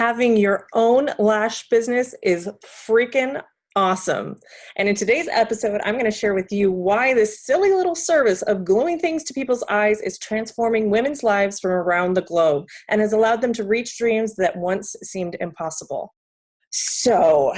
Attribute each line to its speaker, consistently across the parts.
Speaker 1: Having your own lash business is freaking awesome. And in today's episode, I'm going to share with you why this silly little service of gluing things to people's eyes is transforming women's lives from around the globe and has allowed them to reach dreams that once seemed impossible. So,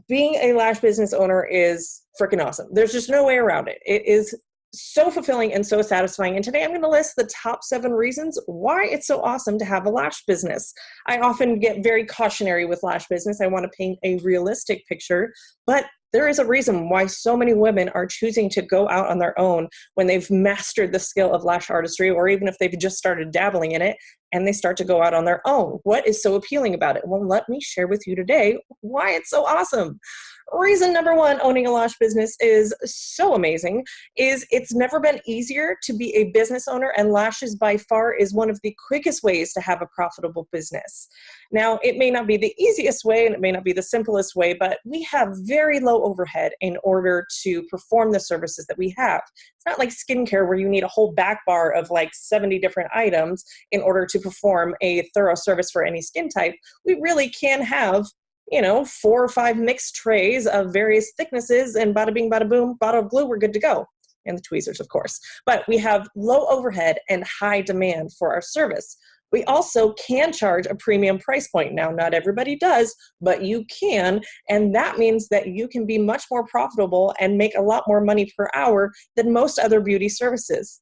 Speaker 1: being a lash business owner is freaking awesome. There's just no way around it. It is so fulfilling and so satisfying. And today I'm going to list the top 7 reasons why it's so awesome to have a lash business. I often get very cautionary with lash business. I want to paint a realistic picture, but there is a reason why so many women are choosing to go out on their own when they've mastered the skill of lash artistry, or even if they've just started dabbling in it and they start to go out on their own. What is so appealing about it? Well, let me share with you today why it's so awesome. Reason number 1, owning a lash business is so amazing, is it's never been easier to be a business owner, and lashes by far is one of the quickest ways to have a profitable business. Now, it may not be the easiest way and it may not be the simplest way, but we have very low overhead in order to perform the services that we have. It's not like skincare where you need a whole back bar of like 70 different items in order to perform a thorough service for any skin type. We really can have 4 or 5 mixed trays of various thicknesses, and bada bing, bada boom, bottle of glue, we're good to go. And the tweezers, of course. But we have low overhead and high demand for our service. We also can charge a premium price point. Now, not everybody does, but you can. And that means that you can be much more profitable and make a lot more money per hour than most other beauty services.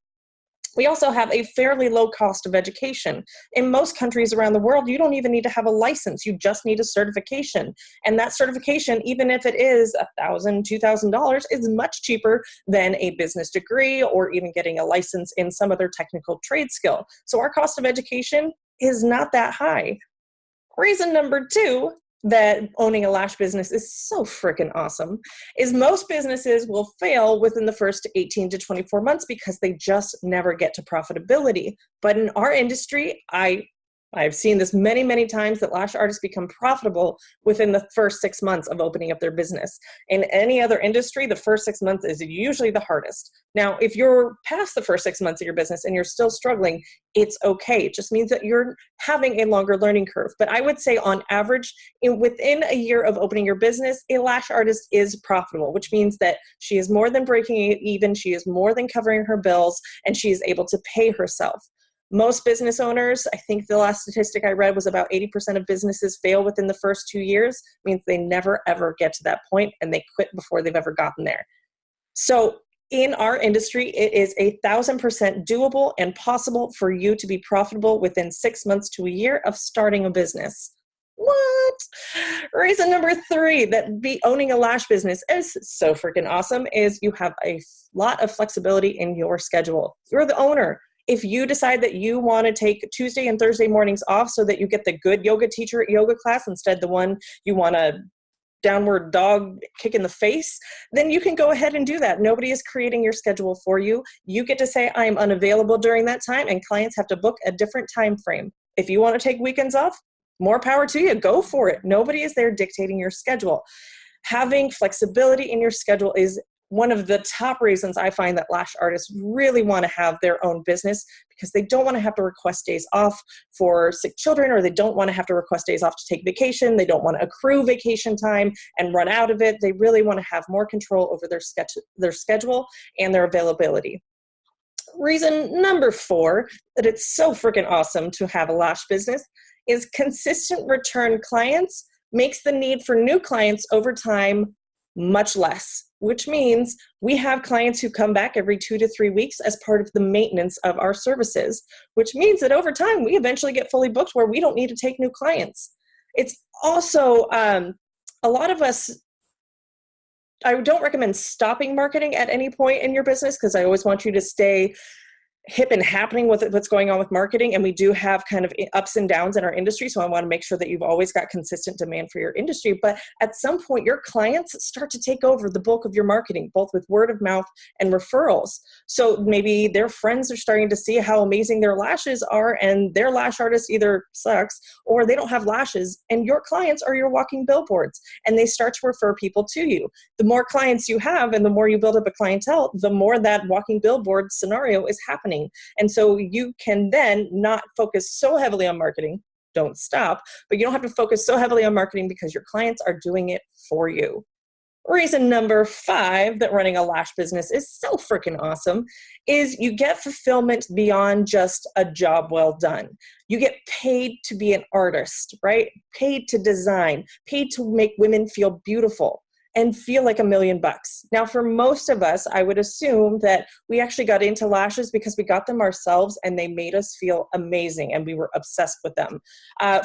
Speaker 1: We also have a fairly low cost of education. In most countries around the world, you don't even need to have a license. You just need a certification. And that certification, even if it is $1,000, $2,000, is much cheaper than a business degree or even getting a license in some other technical trade skill. So our cost of education is not that high. Reason number 2 that owning a lash business is so freaking awesome is most businesses will fail within the first 18 to 24 months because they just never get to profitability. But in our industry, I've seen this many, many times that lash artists become profitable within the first 6 months of opening up their business. In any other industry, the first 6 months is usually the hardest. Now, if you're past the first 6 months of your business and you're still struggling, it's okay. It just means that you're having a longer learning curve. But I would say on average, within a year of opening your business, a lash artist is profitable, which means that she is more than breaking it even, she is more than covering her bills, and she is able to pay herself. Most business owners, I think the last statistic I read was about 80% of businesses fail within the first 2 years. It means they never ever get to that point and they quit before they've ever gotten there. So in our industry, it is 1,000% doable and possible for you to be profitable within 6 months to a year of starting a business. What? Reason number 3 that owning a lash business is so freaking awesome is you have a lot of flexibility in your schedule. You're the owner. If you decide that you want to take Tuesday and Thursday mornings off so that you get the good yoga teacher at yoga class instead the one you want a downward dog kick in the face, then you can go ahead and do that. Nobody is creating your schedule for you. You get to say, I'm unavailable during that time, and clients have to book a different time frame. If you want to take weekends off, more power to you. Go for it. Nobody is there dictating your schedule. Having flexibility in your schedule is one of the top reasons I find that lash artists really want to have their own business, because they don't want to have to request days off for sick children, or they don't want to have to request days off to take vacation. They don't want to accrue vacation time and run out of it. They really want to have more control over their schedule and their availability. Reason number 4 that it's so freaking awesome to have a lash business is consistent return clients makes the need for new clients over time much less, which means we have clients who come back every 2 to 3 weeks as part of the maintenance of our services, which means that over time we eventually get fully booked where we don't need to take new clients. It's also a lot of us, I don't recommend stopping marketing at any point in your business, because I always want you to stay hip and happening with what's going on with marketing. And we do have kind of ups and downs in our industry. So I want to make sure that you've always got consistent demand for your industry. But at some point, your clients start to take over the bulk of your marketing, both with word of mouth and referrals. So maybe their friends are starting to see how amazing their lashes are, and their lash artist either sucks or they don't have lashes, and your clients are your walking billboards, and they start to refer people to you. The more clients you have and the more you build up a clientele, the more that walking billboard scenario is happening. And so you can then not focus so heavily on marketing. don't stop, but you don't have to focus so heavily on marketing because your clients are doing it for you. Reason number 5 that running a lash business is so freaking awesome is you get fulfillment beyond just a job well done. You get paid to be an artist, right? Paid to design, paid to make women feel beautiful and feel like $1,000,000. Now, for most of us, I would assume that we actually got into lashes because we got them ourselves and they made us feel amazing and we were obsessed with them.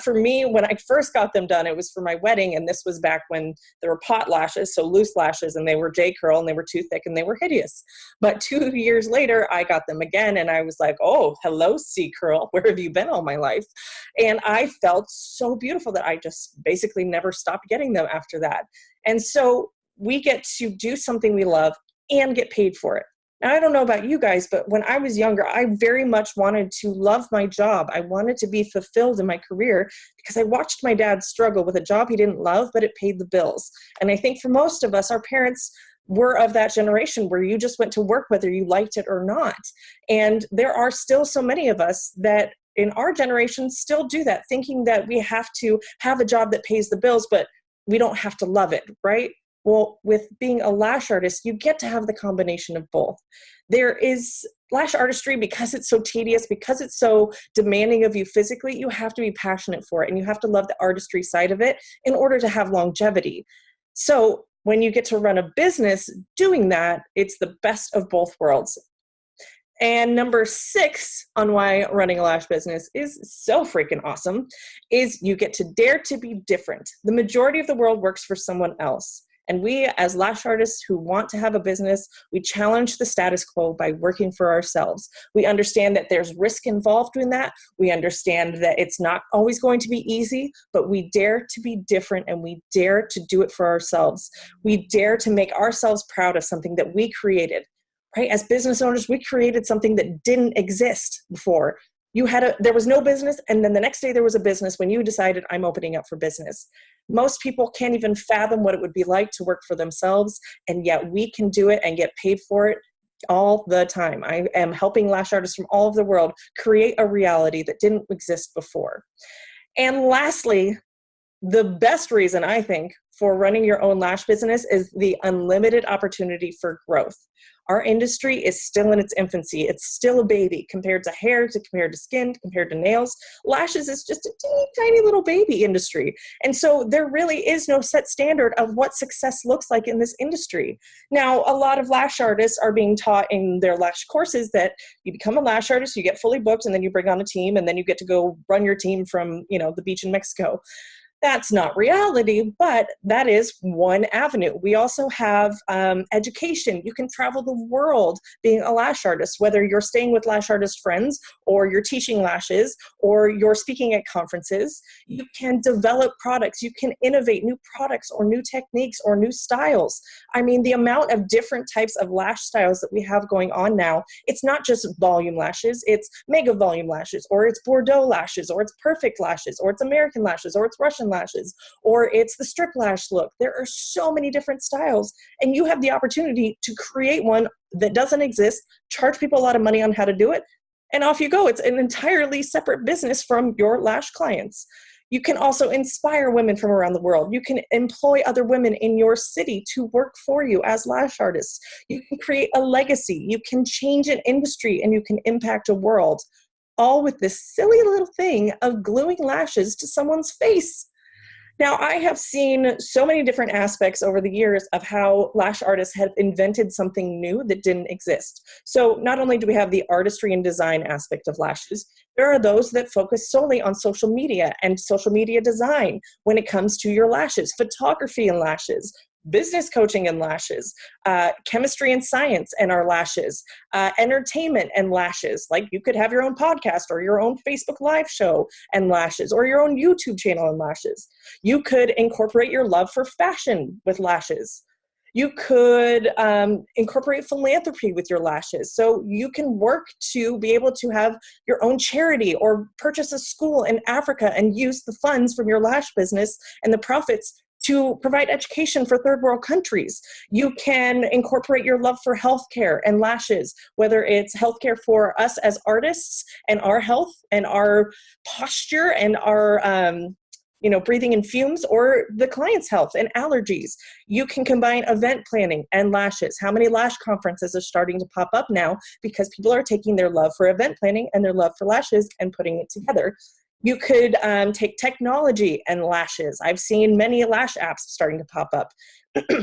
Speaker 1: For me, when I first got them done, it was for my wedding, and this was back when there were pot lashes, so loose lashes, and they were J-curl and they were too thick and they were hideous. But 2 years later, I got them again and I was like, oh, hello, C-curl, where have you been all my life? And I felt so beautiful that I just basically never stopped getting them after that. And so we get to do something we love and get paid for it. Now, I don't know about you guys, but when I was younger, I very much wanted to love my job. I wanted to be fulfilled in my career because I watched my dad struggle with a job he didn't love, but it paid the bills. And I think for most of us, our parents were of that generation where you just went to work whether you liked it or not. And there are still so many of us that in our generation still do that, thinking that we have to have a job that pays the bills, but we don't have to love it, right? Well, with being a lash artist, you get to have the combination of both. There is lash artistry, because it's so tedious, because it's so demanding of you physically, you have to be passionate for it and you have to love the artistry side of it in order to have longevity. So when you get to run a business doing that, it's the best of both worlds. And number 6 on why running a lash business is so freaking awesome is you get to dare to be different. The majority of the world works for someone else. And we, as lash artists who want to have a business, we challenge the status quo by working for ourselves. We understand that there's risk involved in that. We understand that it's not always going to be easy, but we dare to be different and we dare to do it for ourselves. We dare to make ourselves proud of something that we created. Right? As business owners, we created something that didn't exist before. There was no business, and then the next day there was a business when you decided, I'm opening up for business. Most people can't even fathom what it would be like to work for themselves, and yet we can do it and get paid for it all the time. I am helping lash artists from all over the world create a reality that didn't exist before. And lastly, the best reason, I think, for running your own lash business is the unlimited opportunity for growth. Our industry is still in its infancy. It's still a baby compared to hair, compared to skin, compared to nails. Lashes is just a teeny tiny little baby industry. And so there really is no set standard of what success looks like in this industry. Now, a lot of lash artists are being taught in their lash courses that you become a lash artist, you get fully booked, and then you bring on a team, and then you get to go run your team from, the beach in Mexico. That's not reality, but that is one avenue. We also have education. You can travel the world being a lash artist, whether you're staying with lash artist friends or you're teaching lashes or you're speaking at conferences. You can develop products. You can innovate new products or new techniques or new styles. I mean, the amount of different types of lash styles that we have going on now, it's not just volume lashes, it's mega volume lashes, or it's Bordeaux lashes, or it's perfect lashes, or it's American lashes, or it's Russian lashes, or it's the strip lash look. There are so many different styles, and you have the opportunity to create one that doesn't exist, charge people a lot of money on how to do it, and off you go. It's an entirely separate business from your lash clients. You can also inspire women from around the world. You can employ other women in your city to work for you as lash artists. You can create a legacy. You can change an industry, and you can impact a world, all with this silly little thing of gluing lashes to someone's face. Now, I have seen so many different aspects over the years of how lash artists have invented something new that didn't exist. So not only do we have the artistry and design aspect of lashes, there are those that focus solely on social media and social media design when it comes to your lashes, photography and lashes, business coaching and lashes, chemistry and science and our lashes, entertainment and lashes. Like you could have your own podcast or your own Facebook live show and lashes, or your own YouTube channel and lashes. You could incorporate your love for fashion with lashes. You could incorporate philanthropy with your lashes. So you can work to be able to have your own charity or purchase a school in Africa and use the funds from your lash business and the profits to provide education for third world countries. You can incorporate your love for healthcare and lashes, whether it's healthcare for us as artists and our health and our posture and our breathing in fumes, or the client's health and allergies. You can combine event planning and lashes. How many lash conferences are starting to pop up now because people are taking their love for event planning and their love for lashes and putting it together? You could take technology and lashes. I've seen many lash apps starting to pop up.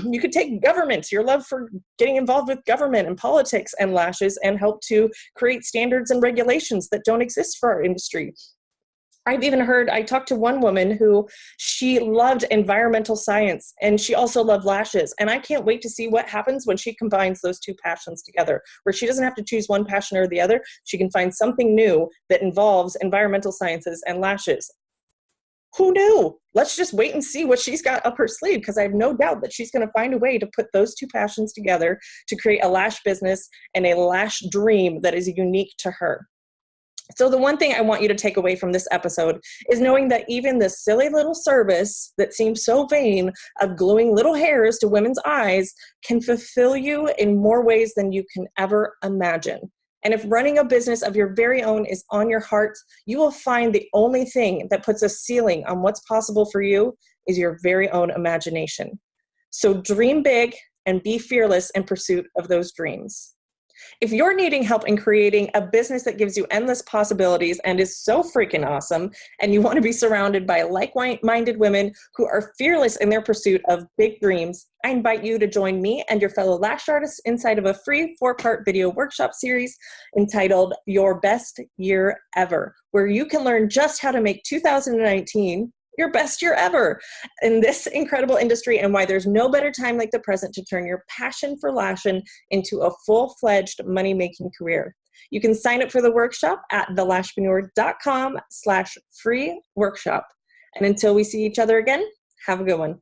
Speaker 1: You could take government, your love for getting involved with government and politics and lashes, and help to create standards and regulations that don't exist for our industry. I talked to one woman who she loved environmental science and she also loved lashes. And I can't wait to see what happens when she combines those two passions together, where she doesn't have to choose one passion or the other. She can find something new that involves environmental sciences and lashes. Who knew? Let's just wait and see what she's got up her sleeve, because I have no doubt that she's going to find a way to put those two passions together to create a lash business and a lash dream that is unique to her. So the one thing I want you to take away from this episode is knowing that even the silly little service that seems so vain of gluing little hairs to women's eyes can fulfill you in more ways than you can ever imagine. And if running a business of your very own is on your heart, you will find the only thing that puts a ceiling on what's possible for you is your very own imagination. So dream big and be fearless in pursuit of those dreams. If you're needing help in creating a business that gives you endless possibilities and is so freaking awesome, and you want to be surrounded by like-minded women who are fearless in their pursuit of big dreams, I invite you to join me and your fellow lash artists inside of a free 4-part video workshop series entitled Your Best Year Ever, where you can learn just how to make 2019 your best year ever in this incredible industry, and why there's no better time like the present to turn your passion for lashing into a full-fledged money-making career. You can sign up for the workshop at thelashpreneur.com/free workshop. And until we see each other again, have a good one.